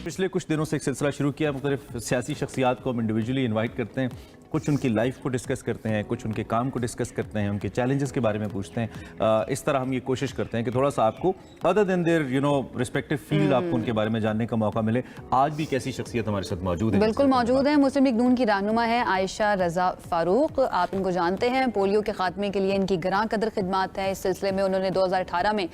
पिछले कुछ दिनों से एक सिलसिला शुरू किया, मुख्तलिफ सियासी शख्सियात को हम इंडिविजुअली इन्वाइट करते हैं, कुछ उनकी लाइफ को डिस्कस करते हैं, कुछ उनके काम को डिस्कस करते हैं, उनके चैलेंजेस के बारे में पूछते हैं। इस तरह हम ये कोशिश करते हैं कि थोड़ा सा आपको other than their respective field आपको उनके बारे में जानने का मौका मिले। आज भी कैसी शख्सियत हमारे साथ मौजूद है? बिल्कुल मौजूद है। मुस्लिम लीग नून की रहनुमा है आयशा रज़ा फारूक। आप इनको जानते हैं, पोलियो के खात्मे के लिए इनकी ग्रां कदर खिदमात है। इस सिलसिले में उन्होंने 2018 में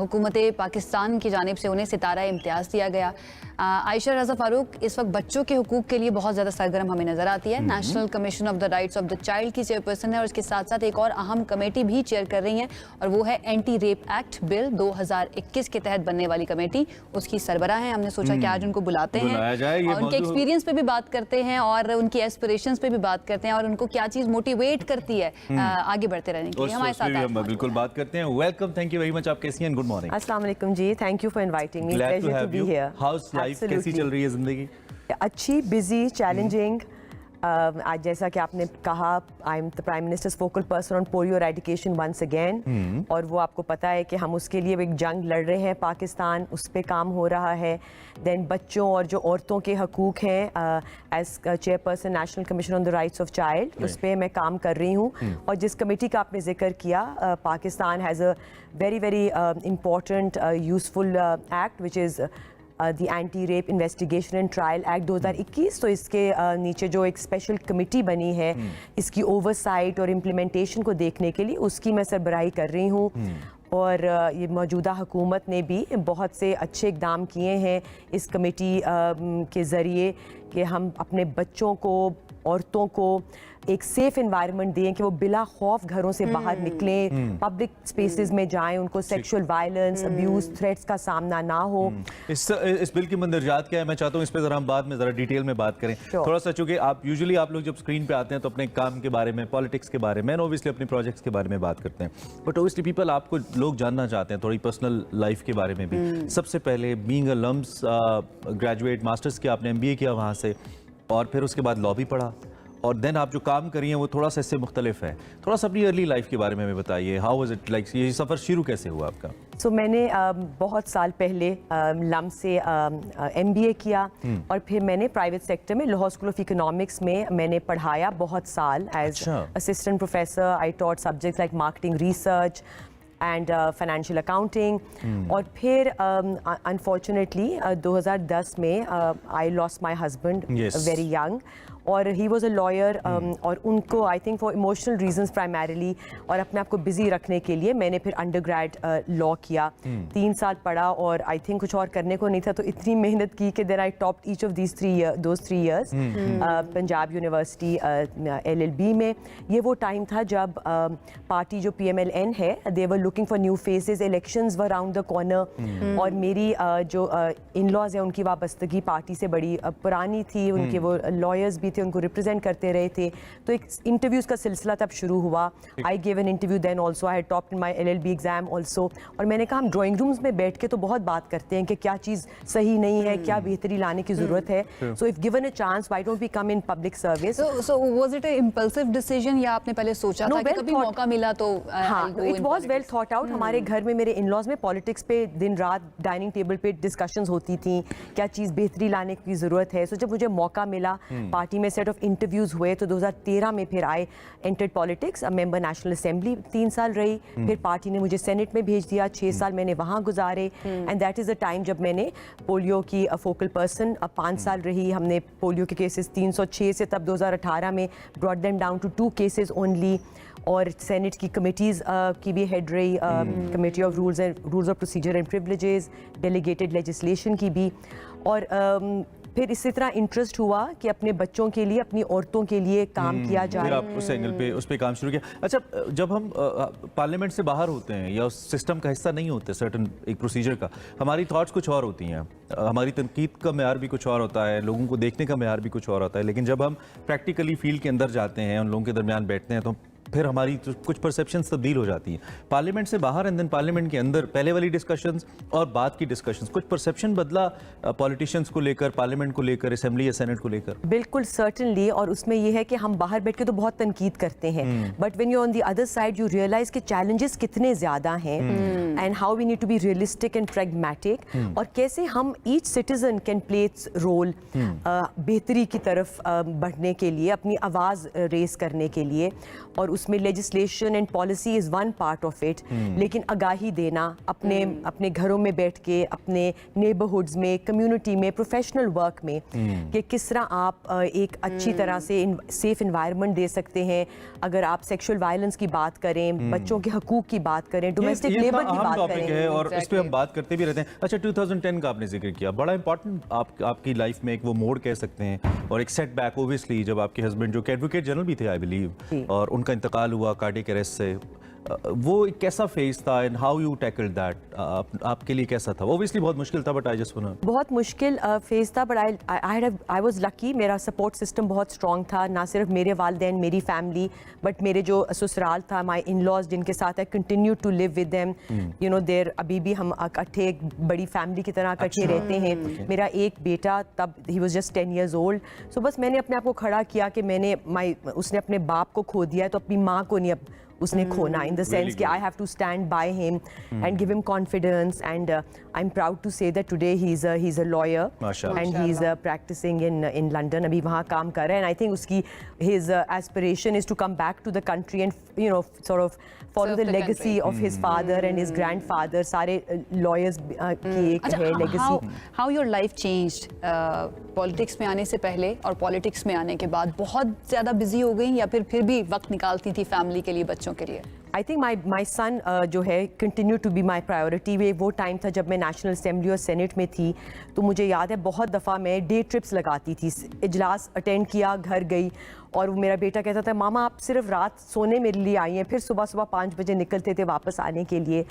हुकूमत पाकिस्तान की जानिब से उन्हें सितारा इम्तियाज़ दिया गया। आयशा रज़ा फारूक इस वक्त बच्चों के हुकूक के लिए बहुत ज़्यादा सरगर्म हमें नज़र आती है। National commission of the rights of the child की चेयरपर्सन है और इसके साथ साथ एक और अहम कमेटी भी चेयर कर रही हैं और वो है एंटी रेप एक्ट बिल 2021 के तहत बनने वाली कमेटी, उसकी सरबराह है। हमने सोचा कि आज उनको बुलाते हैं और उनके एक्सपीरियंस पे भी बात करते हैं और उनकी एस्पिरेशंस पे भी बात करते हैं और उनको क्या चीज़ मोटिवेट करती है आगे बढ़ते रहने के लिए। हमारे साथ बिल्कुल बात करते हैं। Welcome, thank you very much. आप कैसी हैं? Good morning. अस्सलाम वालेकुम जी, thank you for inviting me, pleasure to be here. House life कैसी चल रही है जिंदगी? अच्छी, बिजी, चैलेंजिंग। आज जैसा कि आपने कहा, I am the prime minister's focal person on polio eradication once again, और वो आपको पता है कि हम उसके लिए एक जंग लड़ रहे हैं पाकिस्तान, उस पर काम हो रहा है। देन बच्चों और जो औरतों के हकूक़ हैं, as chairperson national commission on the rights of child, उस पर मैं काम कर रही हूँ। और जिस कमेटी का आपने जिक्र किया, Pakistan has a very very important useful act which is the anti rape investigation and trial act 2021। तो इसके नीचे जो एक स्पेशल कमेटी बनी है इसकी ओवरसाइट और इम्प्लीमेंटेशन को देखने के लिए, उसकी मैं सरबराही कर रही हूँ। और ये मौजूदा हुकूमत ने भी बहुत से अच्छे इक़दाम किए हैं इस कमेटी के ज़रिए कि हम अपने बच्चों को, औरतों को एक सेफ एनवायरनमेंट दें कि वो बिला खौफ घरों से बाहर निकलें, पब्लिक स्पेसेस में जाएं, उनको सेक्सुअल वायलेंस, अब्यूज, थ्रेट्स का सामना ना हो। इस बिल की मंदरजात क्या है, मैं चाहता हूँ इस पे जरा हम बाद में जरा डिटेल में बात करें। थोड़ा सा, चूंकि आप यूजुअली आप लोग जब स्क्रीन पे आते हैं तो अपने काम के बारे में, पॉलिटिक्स के बारे में, ओब्वियसली अपने प्रोजेक्ट्स के बारे में बात करते हैं, बट ओब्वियसली पीपल, आपको लोग जानना चाहते हैं थोड़ी पर्सनल लाइफ के बारे में भी। सबसे पहले, being a LUMS graduate, masters किया आपने, MBA किया वहाँ से, और फिर उसके बाद लॉ भी पढ़ा, और देन आप जो काम करी हैं वो थोड़ा सा इससे मुख्तलिफ है। थोड़ा सा अपनी अर्ली लाइफ के बारे में बताइए, हाउ वाज इट लाइक, ये सफ़र शुरू कैसे हुआ आपका? मैंने बहुत साल पहले लम से MBA किया और फिर मैंने प्राइवेट सेक्टर में लाहौर स्कूल ऑफ इकोनॉमिक्स में मैंने पढ़ाया बहुत साल as assistant professor. I taught subjects like marketing research and financial accounting. और फिर अनफॉर्चुनेटली 2010 में I lost my husband very young, और ही वॉज अ लॉयर, और उनको I think for emotional reasons primarily और अपने आप को बिजी रखने के लिए मैंने फिर अंडर ग्रेड लॉ किया। 3 साल पढ़ा और आई थिंक कुछ और करने को नहीं था, तो इतनी मेहनत की कि then I topped each of these 3 years Punjab university LLB में। ये वो टाइम था जब पार्टी जो PMLN है, they were looking for new faces, elections were round the corner, और मेरी जो इन लॉज है उनकी वाबस्तगी पार्टी से बड़ी पुरानी थी, उनके वो लॉयर्स भी थे, उनको रिप्रेजेंट करते रहे थे। तो एक इंटरव्यूज़ का सिलसिला तब शुरू हुआ। I give an interview then also, I had topped in my LLB exam also. और मैंने कहा, हम ड्राइंग रूम्स में बैठ के तो बहुत बात करते हैं कि क्या चीज़ सही नहीं है, क्या बेहतरी लाने की ज़रूरत है। So if given a chance, why don't we come in public service? So was it a impulsive decision या आपने पहले सोचा था कि कभी मौका मिला तो? हाँ, it was well thought out. हमारे घर में, मेरे इन-लॉज में पॉलिटिक्स पे दिन रात डाइनिंग टेबल पे डिस्कशंस होती थी, क्या चीज़ बेहतरी लाने की ज़रूरत है। सो जब मुझे मौका मिला, पार्टी में सेट ऑफ इंटरव्यूज़ हुए, तो 2013 में फिर I entered politics, member national assembly 3 साल रही, फिर पार्टी ने मुझे सेनेट में भेज दिया, 6 साल मैंने वहाँ गुजारे। And that is the time जब मैंने पोलियो की फोकल पर्सन 5 साल रही। हमने पोलियो के केसेस 306 से तब 2018 में brought them down to 2 cases only, और सेनेट की कमिटीज़ की भी हेड रही, committee of rules of procedure and privileges, delegated legislation की भी। और फिर इसी तरह इंटरेस्ट हुआ कि अपने बच्चों के लिए, अपनी औरतों के लिए काम किया जाए। फिर आप उस एंगल पे उस पे काम शुरू किया। अच्छा, जब हम पार्लियामेंट से बाहर होते हैं या उस सिस्टम का हिस्सा नहीं होते, सर्टन एक प्रोसीजर का, हमारी थॉट्स कुछ और होती हैं, हमारी तनकीद का मेयार भी कुछ और होता है, लोगों को देखने का मेयार भी कुछ और होता है। लेकिन जब हम प्रैक्टिकली फील्ड के अंदर जाते हैं, उन लोगों के दरमियान बैठते हैं, तो پھر ہماری کچھ پرسیپشنز تبدیل ہو جاتی ہیں پارلیمنٹ سے باہر اینڈ دین پارلیمنٹ کے اندر. پہلے والی ڈسکشنز اور بعد کی ڈسکشنز, کچھ پرسیپشن بدلا پولیٹیشینس کو لے کر, پارلیمنٹ کو لے کر, اسمبلی یا سینٹ کو لے کر؟ بالکل سرٹنلی, اور اس میں یہ ہے کہ ہم باہر بیٹھ کے تو بہت تنقید کرتے ہیں, but when you on the other side you realise کہ چیلنجز کتنے زیادہ ہیں and how we need to be realistic and pragmatic, اور کیسے ہم each citizen can play its role بہتری کی طرف بڑھنے کے لیے, اپنی آواز ریز کرنے کے لیے. اور اس میں legislation and policy is one part of it, لیکن آگاہی دینا اپنے گھروں میں بیٹھ کے, اپنے نیبرہڈز میں, کمیونٹی میں, پروفیشنل ورک میں, کہ کس طرح آپ ایک اچھی طرح سے سیف انوائرمنٹ دے سکتے ہیں. اگر آپ سیکشول وائلنس کی بات کریں, بچوں کے حقوق کی بات کریں, ڈومیسٹک لیبر کی بات کریں, اور اس پہ ہم بات کرتے بھی رہتے ہیں. اچھا 2010 کا آپ نے ذکر کیا, بڑا امپورٹنٹ آپ کی لائف میں ایک وہ موڑ کہہ سکتے ہیں, اور ایک سیٹ بیک اوبویسلی جب آپ کے ہسبینڈ جو کہ ایڈوکیٹ جنرل بھی تھے آئی بلیو, اور ان کا انتقال ہوا کارڈیک اریسٹ سے, وہ ایک کیسا فیز تھا and how you tackled that? آپ کے لیے کیسا تھا؟ اوبویسلی بہت مشکل تھا, بٹ آئی جسٹ وانا. بہت مشکل فیز تھا, بٹ آئی واز لکی, میرا سپورٹ سسٹم بہت اسٹرانگ تھا, نہ صرف میرے والدین, میری فیملی, بٹ میرے جو سسرال تھا, مائی ان لاز جن کے ساتھ I continue to live with them, you know there, ابھی بھی ہم اکٹھے ایک بڑی فیملی کی طرح اکٹھے رہتے ہیں. میرا ایک بیٹا تب he was just 10 years old, سو بس میں نے اپنے آپ کو کھڑا کیا کہ میں نے اس نے اپنے باپ کو کھو دیا ہے تو اپنی ماں کو نہیں اب اس نے کھونا, ان دا سینس کہ I have to stand by him and give him confidence, and I am proud to say that today he is a lawyer and he is practising in London, ابھی وہاں کام کر رہے ہیں. اینڈ آئی تھنک اس کی his aspiration is to come back to the country and you know sort of follow the legacy of his father and his grandfather, سارے lawyers کی ایک ہے legacy. How your life changed politics میں آنے سے پہلے اور politics میں آنے کے بعد؟ بہت زیادہ بزی ہو گئی یا پھر بھی وقت نکالتی تھی فیملی کے لیے, بچوں کے لیے؟ آئی تھنک مائی سن جو ہے continue to be my priority. وہ ٹائم تھا جب میں نیشنل اسمبلی اور سینٹ میں تھی, تو مجھے یاد ہے بہت دفعہ میں ڈے ٹرپس لگاتی تھی, اجلاس اٹینڈ کیا, گھر گئی, اور میرا بیٹا کہتا تھا ماما آپ صرف رات سونے میرے لیے آئی ہیں, پھر صبح 5 بجے نکلتے تھے واپس آنے کے لیے.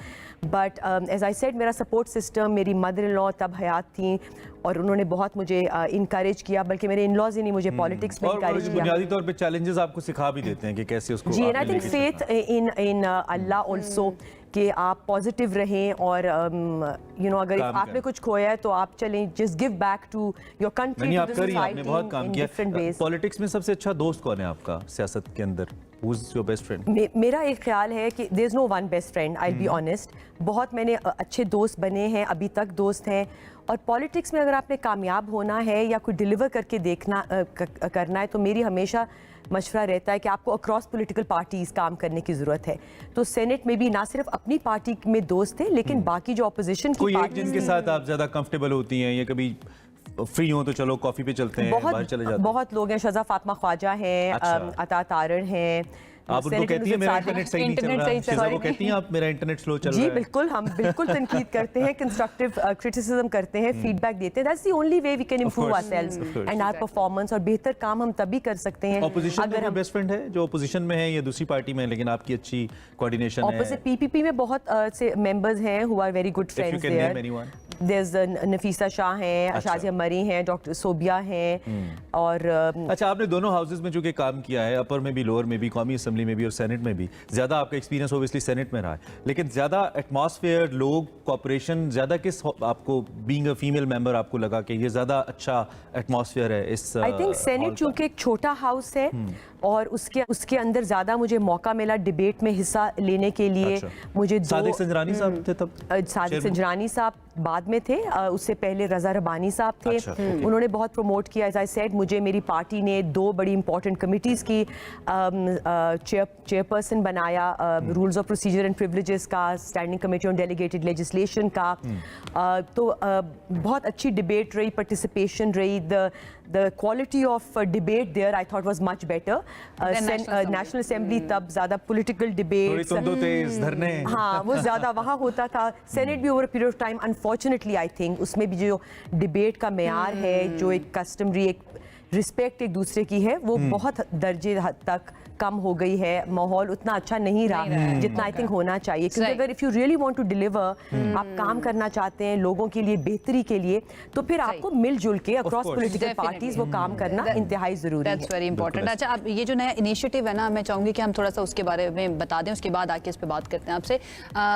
بٹ ایز آئی سیڈ, میرا سپورٹ سسٹم, میری مدر ان لا تب حیات تھیں, اور انہوں نے بہت مجھے انکریج کیا, بلکہ میرے ان لاز ہی نہیں مجھے پالیٹکس میں انکریج کیا. بنیادی طور پہ چیلنجز آپ کو سکھا بھی دیتے ہیں کہ کیسے اس کو. جی, and I think faith in Allah also, کہ آپ پازیٹیو رہیں, اور یو نو اگر آپ نے کچھ کھویا ہے تو آپ چلیں, just give back to your country, آپ کر رہی ہیں, آپ نے بہت کام کیا. پالیٹکس میں سب سے اچھا دوست کون ہے آپ کا سیاست کے اندر؟ Who's your best friend? میرا ایک خیال ہے کہ there is no one best friend, I'll be honest. بہت میں نے اچھے دوست بنے ہیں, ابھی تک دوست ہیں. اور پالیٹکس میں اگر آپ نے کامیاب ہونا ہے یا کوئی ڈیلیور کر کے دیکھنا کرنا ہے, تو میری ہمیشہ مشورہ رہتا ہے کہ آپ کو اکراس پولیٹیکل پارٹیز کام کرنے کی ضرورت ہے. تو سینٹ میں بھی نہ صرف اپنی پارٹی میں دوست تھے, لیکن باقی جو اپوزیشن کی پارٹیز, جن کے ساتھ آپ زیادہ کمفرٹیبل ہوتی ہیں, یا کبھی فری ہوں تو چلو کافی پہ چلتے ہیں, باہر چلے جاتے ہیں؟ بہت لوگ ہیں, شہزاد فاطمہ خواجہ ہیں, عطا تارڑ ہیں. آپ ان کو کہتی ہیں میرا انٹرنیٹ صحیح نہیں چل رہا, شہزاد کو کہتی ہیں آپ میرا انٹرنیٹ سلو چل رہا ہے؟ جی بالکل, ہم بالکل تنقید کرتے ہیں, کنسٹرکٹیو کرٹیسزم کرتے ہیں, فیڈ بیک دیتے ہیں. That's the only way we can improve our sales and our performance, اور بہتر کام ہم تبھی کر سکتے ہیں. اپوزیشن میں بیسٹ فرینڈ ہے جو اپوزیشن میں ہے یا دوسری پارٹی میں, لیکن آپ کی اچھی کوآرڈینیشن ہے؟ اپوزٹ پی پی پی میں بہت سے ممبرز ہیں who are very good friends there. There's Nafisa شاہ ہیں, شازیہ مری ہیں, ڈاکٹر صوبیہ ہیں, اور اچھا آپ نے دونوں ہاؤسز میں چونکہ کام کیا ہے, اپر میں بھی, لوور میں بھی, قومی اسمبلی میں بھی اور سینٹ میں بھی, زیادہ آپ کا ایکسپیرینس اوبویسلی سینٹ میں رہا ہے, لیکن زیادہ ایٹماسفیئر, لوگ, کوآپریشن, زیادہ کس آپ کو بینگ اے فیمیل ممبر آپ کو لگا کہ یہ زیادہ اچھا ایٹماسفیئر ہے اس؟ آئی تھنک سینٹ چونکہ ایک چھوٹا ہاؤس ہے, اور اس کے اندر زیادہ مجھے موقع ملا ڈیبیٹ میں حصہ لینے کے لیے. مجھے صادق سنجرانی صاحب تھے تب؟ صادق سنجرانی صاحب بعد میں تھے, اس سے پہلے رضا ربانی صاحب تھے, انہوں نے بہت پروموٹ کیا. ایز آئی سیڈ, مجھے میری پارٹی نے 2 بڑی امپورٹنٹ کمیٹیز کی چیئرپرسن بنایا, rules of procedure and privileges کا, standing committee on delegated legislation کا. تو بہت اچھی ڈبیٹ رہی, پارٹیسپیشن رہی. The quality of debate there I thought was much better. National Assembly تب زیادہ political debates, ہاں وہ زیادہ وہاں ہوتا تھا. Senate بھی over a period of time unfortunately I think اس میں بھی جو ڈبیٹ کا معیار ہے, جو ایک customary ایک رسپیکٹ ایک دوسرے کی ہے, وہ بہت درجے حد تک कम हो गई है, माहौल उतना अच्छा नहीं रहा जितना आई थिंक होना चाहिए, क्योंकि अगर if you really want to deliver, आप काम करना चाहते हैं लोगों के लिए, बेहतरी के लिए, तो फिर आपको मिलजुल के अक्रॉस पॉलिटिकल पार्टीज वो काम करना इंतहाई जरूरी है। That's very important. अच्छा, अब ये जो नया इनिशिएटिव है ना, मैं चाहूंगी कि हम थोड़ा सा उसके बारे में बता दें, उसके बाद आके इस पे बात करते हैं आपसे।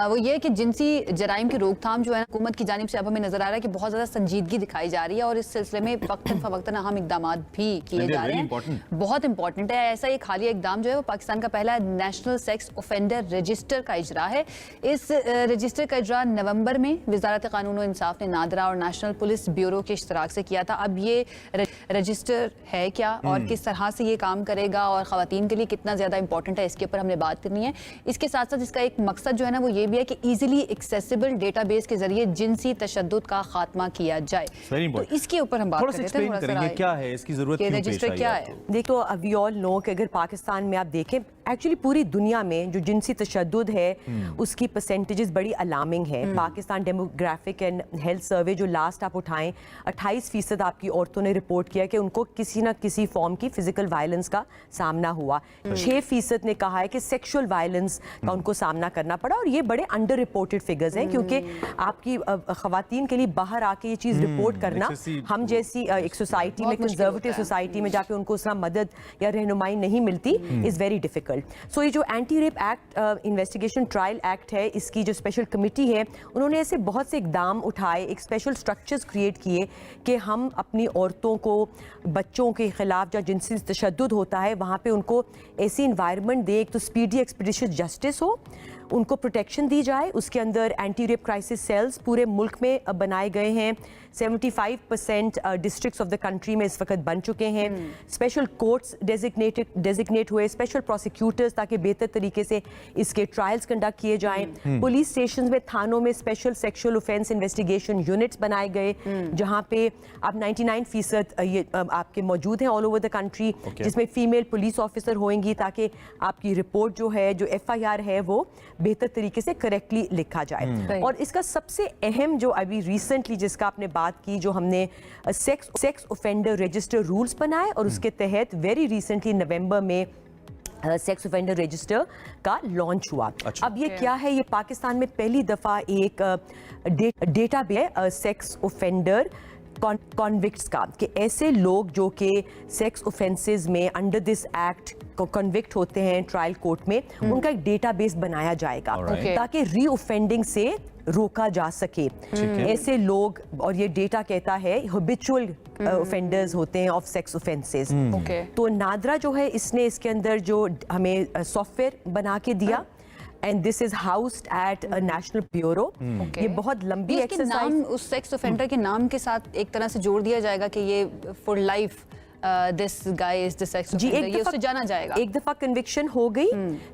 वो ये है कि जिनसी जराइम की रोकथाम जो है हुकूमत की जानिब से अब हमें नजर आ रहा है कि बहुत ज्यादा संजीदगी दिखाई जा रही है, और इस सिलसिले में वक्तन फवक्तन अहम इकदाम भी किए जा रहे हैं, बहुत इंपॉर्टेंट है। ऐसा एक हालिया इकदाम जो है वो पाकिस्तान का पहला नेशनल सेक्स ऑफेंडर रजिस्टर का इजरा है। इस रजिस्टर का इजरा नवंबर में वजारत कानून और इंसाफ ने नादरा और नेशनल पुलिस ब्यूरो के इश्तराक से किया था। अब ये रजिस्टर है क्या और किस तरह से ये काम करेगा और ख़वातीन के लिए कितना ज़्यादा इंपॉर्टेंट है, इसके ऊपर हमने बात करनी है। इसके साथ साथ इसका एक मकसद जो है ना वो ये भी है कि ईजिली एक्सेसिबल डेटाबेस के जरिए जिनसी तशद्दुद का खात्मा किया जाए। तो इसके ऊपर हम बात करेंगे, क्या है इसकी जरूरत, रजिस्टर क्या है? देखो, वी ऑल नो कि अगर पाकिस्तान में आप देखें, एक्चुअली पूरी दुनिया में जो जिनसी तशद्दुद है उसकी परसेंटेजेस बड़ी अलार्मिंग है। Pakistan demographic and health survey जो लास्ट आप उठाएं, 28% आपकी औरतों ने रिपोर्ट किया कि उनको किसी ना किसी फॉर्म की फिजिकल वायलेंस का सामना हुआ। 6% ने कहा है कि सेक्सुअल वायलेंस का उनको सामना करना पड़ा, और ये बड़े अंडर रिपोर्टेड फिगर्स हैं, क्योंकि आपकी खवातीन के लिए बाहर आके ये चीज़ रिपोर्ट करना, हम जैसी एक सोसाइटी में, कंजर्वेटिव सोसाइटी में जहाँ पे उनको उसका मदद या रहनुमाई नहीं मिलती, इज़ वेरी डिफिकल्ट। सो ये जो anti rape act, investigation trial act है, इसकी जो स्पेशल कमेटी है, उन्होंने ऐसे बहुत से इकदाम उठाए, एक स्पेशल स्ट्रक्चर्स क्रिएट किए कि हम अपनी औरतों को, बच्चों के खिलाफ जहाँ जिनसी तशद्दुद होता है वहाँ पे उनको ऐसी इन्वायरमेंट दे, एक तो स्पीडी एक्सपीडिशियस जस्टिस हो, उनको प्रोटेक्शन दी जाए। उसके अंदर एंटी रेप क्राइसिस सेल्स पूरे मुल्क में बनाए गए हैं। 75% डिस्ट्रिक्ट्स ऑफ द कंट्री में इस वक्त बन चुके हैं। स्पेशल कोर्ट्स डेजिग्नेट हुए, स्पेशल प्रोसिक्यूटर्स, ताकि बेहतर तरीके से इसके ट्रायल्स कंडक्ट किए जाएं। पुलिस स्टेशंस में, थानों में special sexual offence investigation units बनाए गए, जहां पे अब 99% ये आपके मौजूद हैं ऑल ओवर द कंट्री, जिसमें फीमेल पुलिस ऑफिसर होंगी, ताकि आपकी रिपोर्ट जो है, जो FIR है, वो बेहतर तरीके से करेक्टली लिखा जाए। और इसका सबसे अहम जो अभी रिसेंटली जिसका आपने बात की, जो हमने सेक्स ऑफेंडर रजिस्टर रूल्स बनाए, और उसके तहत वेरी रिसेंटली नवंबर में सेक्स ऑफेंडर रजिस्टर का लॉन्च हुआ। अब ये क्या है? ये पाकिस्तान में पहली दफ़ा एक डेटाबेस है सेक्स ऑफेंडर कॉन्विक्ट्स का, कि ऐसे लोग जो कि सेक्स ऑफेंसेस में अंडर दिस एक्ट कन्विक्ट होते हैं ट्रायल कोर्ट में, उनका एक डेटाबेस बनाया जाएगा ताकि री ऑफेंडिंग से रोका जा सके। ऐसे लोग, और ये डेटा कहता है हैबिचुअल ऑफेंडर्स होते हैं ऑफ सेक्स ऑफेंसेस। तो नादरा जो है, इसने इसके अंदर जो हमें सॉफ्टवेयर बना के दिया, and this is housed at a national bureau. ये बहुत लंबी एक्सरसाइज, उस सेक्स ऑफेंडर के नाम के साथ एक तरह से जोड़ दिया जाएगा कि ये for life this guy is the sex offender, ये उससे जाना जाएगा। एक दफा कन्विक्शन हो गई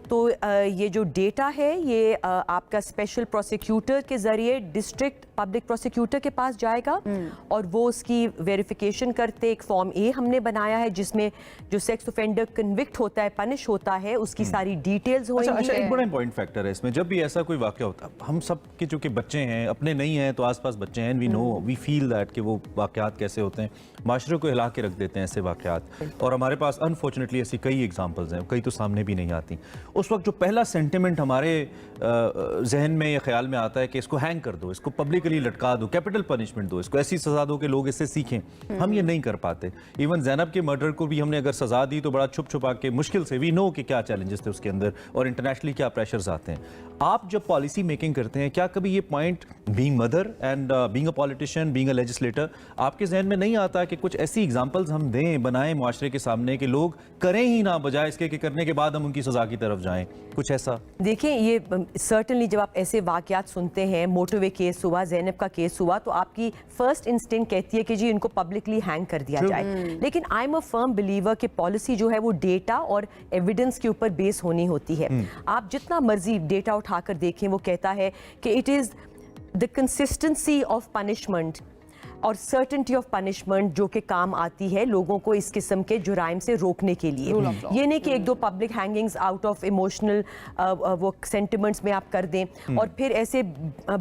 तो ये जो डेटा है, ये आपका स्पेशल प्रोसिक्यूटर के जरिए डिस्ट्रिक्ट पब्लिक प्रोसिक्यूटर के पास जाएगा, और वो उसकी वेरिफिकेशन करते एक फॉर्म ए हमने बनाया है, जिसमें जो सेक्स ऑफेंडर कन्विक्ट होता है, पनिश होता है, उसकी सारी डिटेल्स होंगी। अच्छा, एक बड़ा इंपॉर्टेंट फैक्टर है इसमें, जब भी ऐसा कोई वाकया होता है, हम सब के चूंकि बच्चे हैं, अपने नहीं हैं तो आसपास बच्चे हैं, we know, we feel that कि वो वाकयात कैसे होते हैं, माशरे को हिला के रख देते हैं ऐसे वाकयात, और हमारे पास अनफॉर्चुनेटली ऐसी कई एग्जांपल्स हैं, कई तो सामने भी नहीं आती। उस वक्त जो पहला सेंटिमेंट हमारे जहन में या ख्याल में आता है कि इसको हैंग कर दो, इसको पब्लिकली लटका दो, कैपिटल पनिशमेंट दो, इसको ऐसी सजा दो कि लोग इससे सीखें। हम ये नहीं कर पाते। इवन ज़ैनब के मर्डर को भी हमने अगर सजा दी तो बड़ा छुप छुपा के, मुश्किल से, वी नो कि क्या चैलेंजेस थे उसके अंदर और इंटरनेशनली क्या प्रेशर्स आते हैं। आप जब पॉलिसी मेकिंग करते हैं, क्या कभी ये point, being mother and being a politician, being a legislator, आपके जहन में नहीं आता कि कुछ ऐसी एग्जांपल्स हम दें, बनाएं मुआशरे के सामने कि लोग करें ही ना, बजाय इसके कि करने के बाद हम उनकी सजा की तरफ जाएं? कुछ ऐसा? देखिए, ये सर्टनली जब आप ऐसे वाकयात सुनते हैं, मोटरवे केस हुआ, ज़ैनब का केस हुआ, तो आपकी फर्स्ट इंस्टिंक्ट कहती है कि जी इनको पब्लिकली हैंग कर दिया जाए। लेकिन I am a firm believer कि पॉलिसी जो है वो डेटा और एविडेंस के ऊपर बेस होनी होती है। आप जितना मर्जी डेटा उठाकर देखें, वो कहता है कि it is the consistency of punishment اور سرٹنٹی آف پنشمنٹ جو کہ کام آتی ہے لوگوں کو اس قسم کے جرائم سے روکنے کے لیے. یہ نہیں کہ ایک دو پبلک ہینگنگز آؤٹ آف ایموشنل وہ سینٹیمنٹس میں آپ کر دیں اور پھر ایسے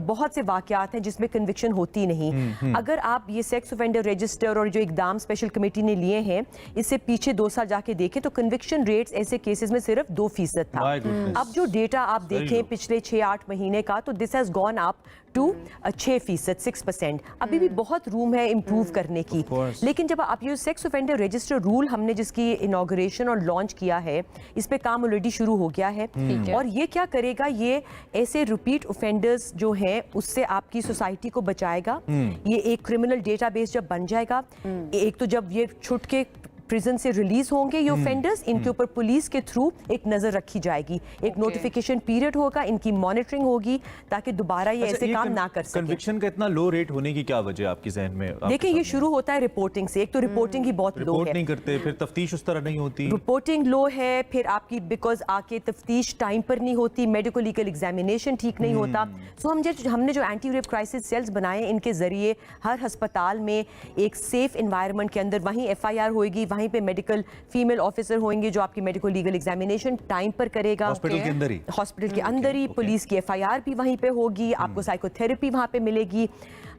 بہت سے واقعات ہیں جس میں کنوکشن ہوتی نہیں. اگر آپ یہ سیکس اوفینڈر رجسٹر اور جو اقدام اسپیشل کمیٹی نے لیے ہیں اس سے پیچھے 2 سال جا کے دیکھیں تو کنوکشن ریٹس ایسے کیسز میں صرف 2% تھا. اب جو ڈیٹا آپ دیکھیں پچھلے 6-8 مہینے کا تو this has gone up to 6%, 6%. ابھی بھی بہت روم ہے امپروو کرنے کی. لیکن جب آپ یہ سیکس اوفینڈر رجسٹر رول ہم نے جس کی انوگریشن اور لانچ کیا ہے اس پہ کام آلریڈی شروع ہو گیا ہے اور یہ کیا کرے گا, یہ ایسے ریپیٹ اوفینڈرز جو ہیں اس سے آپ کی سوسائٹی کو بچائے گا. یہ ایک کرمنل ڈیٹا بیس جب بن جائے گا, ایک تو جب یہ چھٹ کے پریزن سے ریلیز ہوں گے یہ اوفینڈرز, ان کے اوپر پولیس کے تھرو ایک نظر رکھی جائے گی, ایک نوٹیفیکیشن پیریڈ ہوگا, ان کی مانیٹرنگ ہوگی تاکہ دوبارہ یہ ایسے کام نہ کر سکیں. کنوکشن کا اتنا لو ریٹ ہونے کی کیا وجہ آپ کی ذہن میں؟ دیکھیں یہ شروع ہوتا ہے رپورٹنگ سے. ایک تو رپورٹنگ ہی بہت لو ہے, رپورٹ نہیں کرتے, پھر تفتیش اس طرح نہیں ہوتی, رپورٹنگ لو ہے, پھر آپ کی بیکاز آ کے تفتیش ٹائم پر نہیں ہوتی, میڈیکو لیگل ایگزامینیشن ٹھیک نہیں ہوتا. سو ہم نے جو اینٹی ریپ کرائسس سیلز بنائے ان کے ذریعے ہر ہسپتال میں ایک سیف انوائرمنٹ کے اندر وہیں FIR ہوئے گی, وہیں پہ میڈیکل فیمیل آفیسر ہوئیں گے جو آپ کی میڈیکو لیگل ایگزامینیشن ٹائم پر کرے گا, ہاسپٹل کے اندر ہی پولیس کی FIR بھی وہیں پہ ہوگی, آپ کو سائیکو تھیراپی وہاں پہ ملے گی.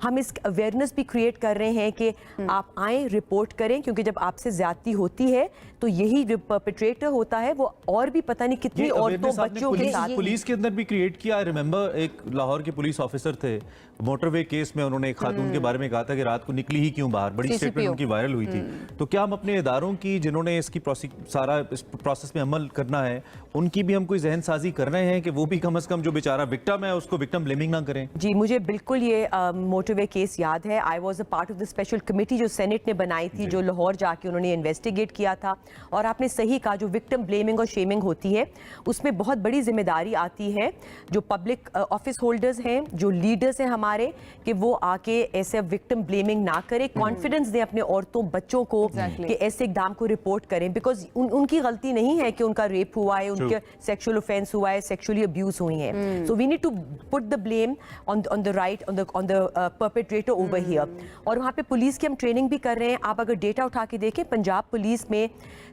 ہم اس اویئرنیس بھی کریٹ کر رہے ہیں کہ آپ آئیں رپورٹ کریں, کیونکہ جب آپ سے زیادتی ہوتی ہے تو یہی جو پرپیٹریٹر ہوتا ہے وہ اور بھی پتہ نہیں کتنی عورتوں بچوں کے ساتھ. پولیس کے اندر بھی کریٹ کیا. آئی ریممبر ایک لاہور کے پولیس آفیسر تھے, موٹر وے کیس میں انہوں نے ایک خاتون کے بارے میں کہا تھا کہ رات کو نکلی ہی کیوں باہر, بڑی اسٹیٹمنٹ ان کی وائرل ہوئی تھی. تو کیا ہم اپنے اداروں کی جنہوں نے اس کی سارا اس پروسیس میں عمل کرنا ہے ان کی بھی ہم کوئی ذہن سازی کر رہے ہیں کہ وہ بھی کم از کم جو بیچارہ وکٹم ہے اس کو وکٹم بلیمنگ نہ کریں؟ جی مجھے بالکل یہ موٹر وے کیس یاد ہے. I was a part of the special committee جو سینٹ نے بنائی تھی, جو لاہور جا کے انہوں نے انویسٹیگیٹ کیا تھا. اور آپ نے صحیح کہا, جو وکٹم بلیمنگ اور شیمنگ ہوتی ہے اس میں بہت بڑی ذمہ داری آتی ہے جو پبلک آفس ہولڈرز ہیں, جو لیڈرز ہیں ہمارے, کہ وہ آ کے ایسے وکٹم بلیمنگ نہ کرے, کانفیڈنس دیں اپنے عورتوں بچوں کو کہ ایسے اقدام کو رپورٹ کریں, بیکاز ان کی غلطی نہیں ہے کہ ان کا ریپ ہوا ہے, ان کے سیکشل اوفینس ہوا ہے, سیکشولی ابیوز ہوئی ہیں. So we need to put the blame on the right on the perpetrator over here. اور وہاں پہ پولیس کی ہم ٹریننگ بھی کر رہے ہیں. آپ اگر ڈیٹا اٹھا کے دیکھیں پنجاب پولیس میں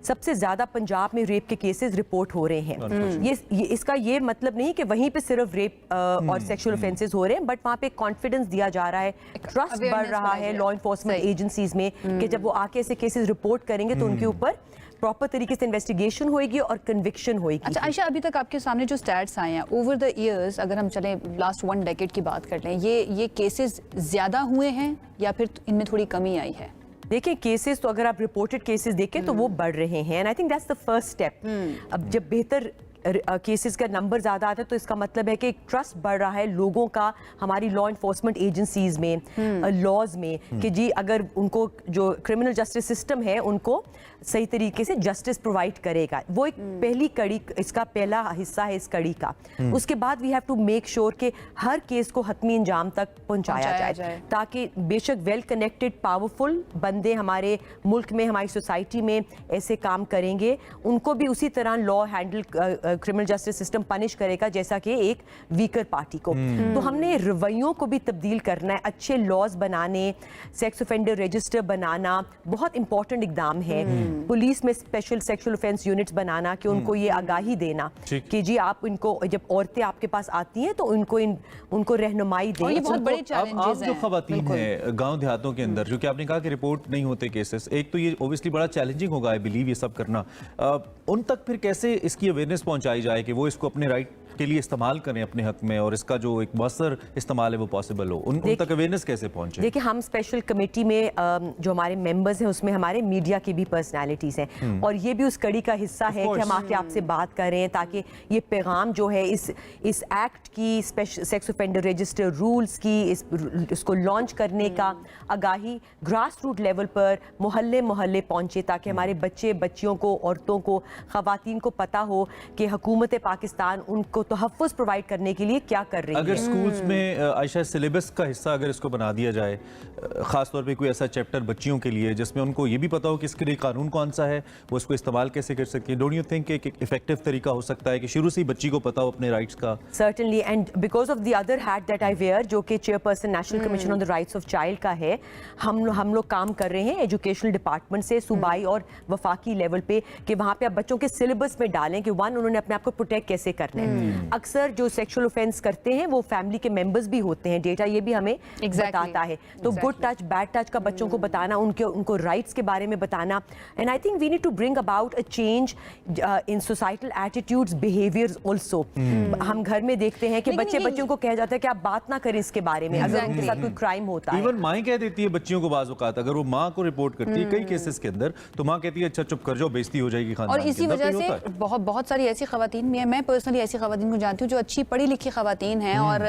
سب سے زیادہ پنجاب میں ریپ کے کیسز رپورٹ ہو رہے ہیں. اس کا یہ مطلب نہیں کہ وہیں پہ صرف ریپ اور سیکشل اوفینسز ہو رہے ہیں, بٹ وہاں پہ کانفیڈنس دیا جا رہا ہے, ٹرسٹ بڑھ رہا ہے لا انفورسمنٹ ایجنسیز میں کہ جب وہ آ کے ایسے کیسز رپورٹ کریں گے تو ان کے اوپر پراپر طریقے سے انویسٹیگیشن ہوئے گی اور کنوکشن ہوئے گی. اچھا عائشہ, ابھی تک آپ کے سامنے جو سٹیٹس آئے ہیں اوور دا ایئرز, اگر ہم چلیں لاسٹ 1 ڈیکیڈ کی بات کر لیں, یہ کیسز زیادہ ہوئے ہیں یا پھر ان میں تھوڑی کمی آئی ہے؟ دیکھیں کیسز تو اگر آپ رپورٹڈ کیسز دیکھیں تو وہ بڑھ رہے ہیں, and I think that's the first step. اب جب بہتر کیسز کا نمبر زیادہ آتا ہے تو اس کا مطلب ہے کہ ٹرسٹ بڑھ رہا ہے لوگوں کا ہماری لا انفورسمنٹ ایجنسیز میں, لاز میں, کہ جی اگر ان کو جو کرمنل جسٹس سسٹم ہے ان کو صحیح طریقے سے جسٹس پرووائڈ کرے گا. وہ ایک پہلی کڑی, اس کا پہلا حصہ ہے اس کڑی کا. اس کے بعد we have to make sure کہ ہر کیس کو حتمی انجام تک پہنچایا جائے تاکہ بے شک ویل کنیکٹڈ پاورفل بندے ہمارے ملک میں, ہماری سوسائٹی میں ایسے کام کریں گے, ان کو بھی اسی طرح law handle criminal justice system punish کرے گا جیسا کہ ایک ویکر پارٹی کو. تو ہم نے رویوں کو بھی تبدیل کرنا ہے, اچھے لاز بنانے, سیکس اوفینڈر رجسٹر بنانا بہت امپورٹنٹ اقدام ہے. پولیس میں اسپیشل سیکشل اوفینس یونٹس بنانا کہ ان کو یہ آگاہی دینا کہ جی آپ ان کو, جب عورتیں آپ کے پاس آتی ہیں تو ان کو رہنمائی دیں. یہ بہت بڑے چیلنجز ہیں. جو خواتین ہیں گاؤں دیہاتوں کے اندر, جو کہ آپ نے کہا کہ رپورٹ نہیں ہوتے کیسز, ایک تو یہ اوبویسلی بڑا چیلنجنگ ہوگا آئی بلیو یہ سب کرنا, ان تک پھر کیسے اس کی اویئرنیس پہنچائی جائے کہ وہ اس کو اپنے رائٹ کے لیے استعمال کریں اپنے حق میں, اور اس کا جو ایک مؤثر استعمال ہے وہ پاسبل ہو, ان تک اویئرنیس کیسے پہنچے؟ دیکھیں ہم اسپیشل کمیٹی میں جو ہمارے ممبرز ہیں اس میں ہمارے میڈیا کی بھی پرسنالٹیز ہیں, اور یہ بھی اس کڑی کا حصہ ہے کہ ہم آ کے آپ سے بات کریں تاکہ یہ پیغام جو ہے اس ایکٹ کی, سیکس اوفینڈر رجسٹر رولز کی, اس کو لانچ کرنے کا آگاہی گراس روٹ لیول پر محلے پہنچے, تاکہ ہمارے بچے بچیوں کو, عورتوں کو, خواتین کو پتہ ہو کہ حکومت پاکستان ان کو तहफ़्फ़ुज़ प्रोवाइड करने के लिए क्या कर रही है। अगर स्कूल्स में आयशा सिलेबस का हिस्सा अगर इसको बना दिया जाए, ख़ास तौर पे कोई ऐसा चैप्टर बच्चियों के लिए जिसमें उनको ये भी पता हो कि इसके लिए कानून कौन सा है, वो इसको इस्तेमाल कैसे कर सकती है, डोंट यू थिंक एक इफेक्टिव तरीका हो सकता है कि शुरू से ही बच्ची को पता हो अपने राइट्स का? Certainly, and because of the other hat that I wear, जो कि chairperson national commission on the rights of child का है, हम लोग काम कर रहे हैं एजुकेशनल डिपार्टमेंट से सूबाई और वफाकी लेवल पे कि वहाँ पे आप बच्चों के सिलेबस में डालें कि वन उन्होंने अपने आप को प्रोटेक्ट कैसे करना है। अक्सर जो सेक्सुअल ऑफेंस करते हैं वो फैमिली के मेंबर्स भी होते हैं, डेटा ये भी हमें बताता है। तो गुड टच बैड टच का बच्चों को बताना, उनको राइट्स के बारे में बताना, and I think we need to bring about a change in societal attitudes behaviours also. हम घर में देखते हैं कि बच्चों को कहा जाता है कि आप बात ना करें इसके बारे में अगर उनके साथ कोई क्राइम होता है। इवन माँ कह देती है बच्चियों को बाज़ औक़ात, अगर वो माँ को रिपोर्ट करती है कई केसेस के अंदर, तो माँ कहती है अच्छा चुप कर जाओ, बेइज्जती हो जाएगी खानदान और की। इसी वजह से बहुत सारी ऐसी खवातीन भी हैं, मैं पर्सनली ऐसी खवातीन को जानती हूँ जो अच्छी पढ़ी लिखी खवातीन हैं, और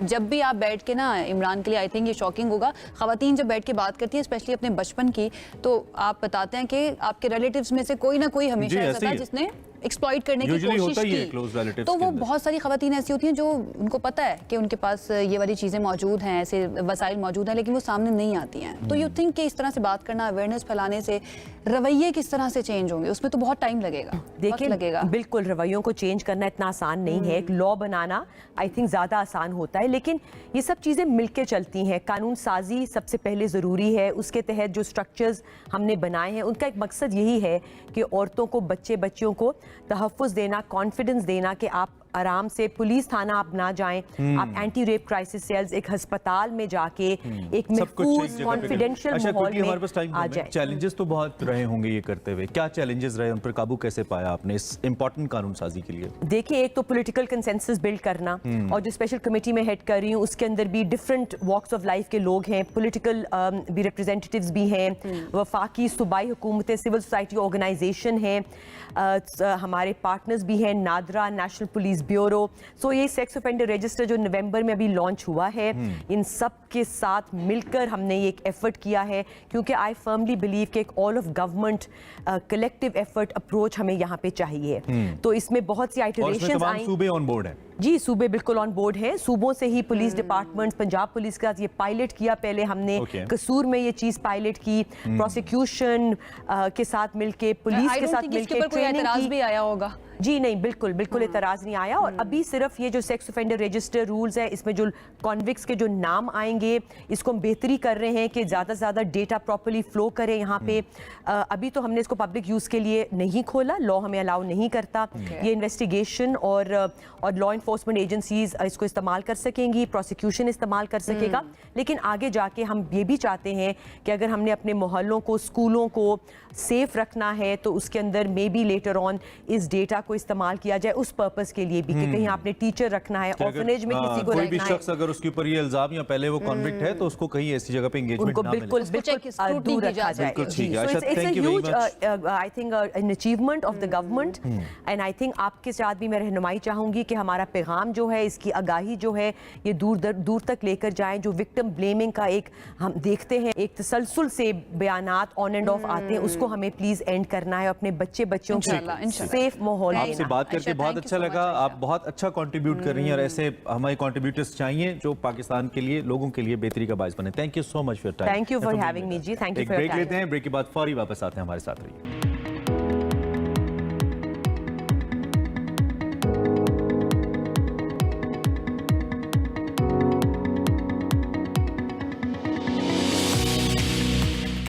जब भी आप बैठ के ना, इमरान के लिए आई थिंक ये शॉकिंग होगा, खवातीन जब बैठ के बात करती है स्पेशली अपने बचपन की, तो आप बताते हैं कि आपके रिलेटिव्स में से कोई ना कोई हमेशा ऐसा था जिसने एक्सप्लॉइट करने की कोशिश की। तो वो बहुत सारी खवातीन ऐसी होती हैं जो उनको पता है कि उनके पास ये वाली चीज़ें मौजूद हैं, ऐसे वसाइल मौजूद हैं, लेकिन वो सामने नहीं आती हैं। तो यू थिंक कि इस तरह से बात करना, अवेयरनेस फैलाने से रवैये किस तरह से चेंज होंगे? उसमें तो बहुत टाइम लगेगा, देखिए लगेगा। बिल्कुल रवैयों को चेंज करना इतना आसान नहीं है, एक लॉ बनाना आई थिंक ज़्यादा आसान होता है, लेकिन ये सब चीज़ें मिलके चलती हैं। कानून साजी सबसे पहले ज़रूरी है, उसके तहत जो स्ट्रक्चर्स हमने बनाए हैं उनका एक मकसद यही है कि औरतों को, बच्चियों को तहफ़्फ़ुज़ देना, कॉन्फिडेंस देना कि आप आराम से पुलिस थाना आप ना जाएं, आप एंटी रेप क्राइसिस सेल्स एक अस्पताल में जाके एक महफूज कॉन्फिडेंशियल माहौल में आ जाए। चैलेंजेस तो बहुत रहे होंगे ये करते हुए, क्या चैलेंजेस रहे, उन पर काबू कैसे पाया आपने इस इंपॉर्टेंट कानून साजी के लिए? देखिए, एक तो पॉलिटिकल कंसेंसस बिल्ड करना, और जो स्पेशल कमेटी में हेड कर रही हूँ उसके अंदर भी डिफरेंट वॉक्स ऑफ लाइफ के लोग हैं, पॉलिटिकल भी रिप्रेजेंटेटिव्स भी हैं, वफाकी सूबाई हुकूमतें, सिविल सोसाइटी ऑर्गेनाइजेशन हैं, हमारे पार्टनर्स भी हैं, नादरा, नेशनल पुलिस ब्यूरो। सो ये सेक्स ऑफेंडर रजिस्टर जो नवंबर में अभी लॉन्च हुआ है, इन सब के साथ मिलकर हमने ये एक एफर्ट किया है, क्योंकि आई फर्मली बिलीव कि एक all of government collective effort approach हमें यहाँ पे चाहिए। तो इसमें बहुत सी आइटरेशंस आई। सूबे ऑन बोर्ड हैं? जी, सूबे बिल्कुल ऑन बोर्ड हैं। सूबों से ही पुलिस डिपार्टमेंट, पंजाब पुलिस के साथ ये पायलट किया, पहले हमने कसूर में ये चीज़ पायलट की, प्रोसिक्यूशन के साथ मिलके, पुलिस के साथ मिलके ट्रेनिंग की। भी आया होगा? जी नहीं, बिल्कुल एतराज़ नहीं आया। और अभी सिर्फ ये जो सेक्स ऑफेंडर रजिस्टर रूल्स है, इसमें जो कॉन्विक्ट्स के जो नाम आएंगे, इसको हम बेहतरी कर रहे हैं कि ज़्यादा से ज़्यादा डेटा प्रॉपर्ली फ्लो करे यहाँ पे। अभी तो हमने इसको पब्लिक यूज़ के लिए नहीं खोला, लॉ हमें अलाउ नहीं करता। ये इन्वेस्टिगेशन और लॉ इन्फोर्समेंट एजेंसीज इसको इस्तेमाल कर सकेंगी, प्रोसिक्यूशन इस्तेमाल कर सकेगा। लेकिन आगे जाके हम ये भी चाहते हैं कि अगर हमने अपने मोहल्लों को, स्कूलों को सेफ रखना है, तो उसके अंदर मे बी लेटर ऑन इस डेटा को इस्तेमाल किया जाए उस पर्पस के लिए भी, कि कहीं आपने टीचर रखना है, ऑर्फनेज में किसी को कोई भी रखना शख्स अगर उसके ऊपर ये इल्जाम या पहले वो कॉन्विक्ट है, तो उसको कहीं ऐसी जगह पे एंगेजमेंट उनको ना मिले। बिल्कुल दूर रखा जाए। I think an achievement of the government, and I think आपके साथ भी मैं रहनुमाई चाहूंगी कि हमारा पैगाम जो है, इसकी आगाही जो है, ये दूर तक लेकर जाएं। जो विक्टिम ब्लेमिंग का एक हम देखते हैं, एक तसलसल से बयानात ऑन एंड ऑफ आते हैं, उसको हमें प्लीज एंड करना है, अपने बच्चों को सेफ माहौल देना। आपसे बात करके बहुत अच्छा लगा, आप बहुत अच्छा कंट्रीब्यूट कर रही हैं, और ऐसे हमारे कंट्रीब्यूटर्स चाहिए जो पाकिस्तान के लिए, लोगों के लिए बेहतरी का बायस बने। Thank you so much for time. Thank you for having me जी, thank you for your time. Break लेते हैं, ब्रेक के बाद फौरी वापस आते हैं, हमारे साथ रहिए।